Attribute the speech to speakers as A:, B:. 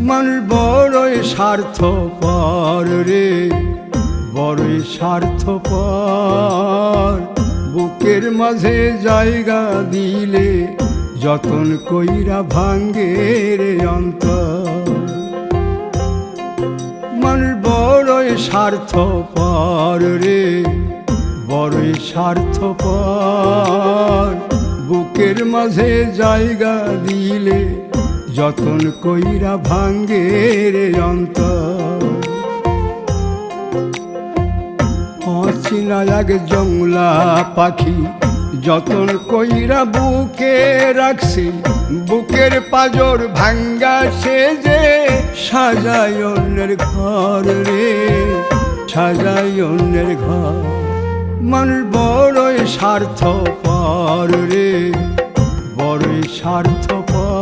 A: মানুষ বড়ই স্বার্থপর রে, বড়ই স্বার্থপর। বুকের মাঝে জায়গা দিলে যতন কইরা ভাঙ্গে রে অন্তর। মানুষ বড়ই স্বার্থপর রে, বড়ই স্বার্থপর। বুকের মাঝে জায়গা দিলে যতন কইরা ভাঙ্গে রে অন্তর। অচিনা এক জংলা পাখি যতন কইরা বুকে রাখছি, বুকের পাজর ভাঙ্গা সে যে সাজায় অন্যের ঘর রে, সাজায় অন্যের ঘর। মানুষ বড়ই স্বার্থপর রে, বড়ই স্বার্থপর।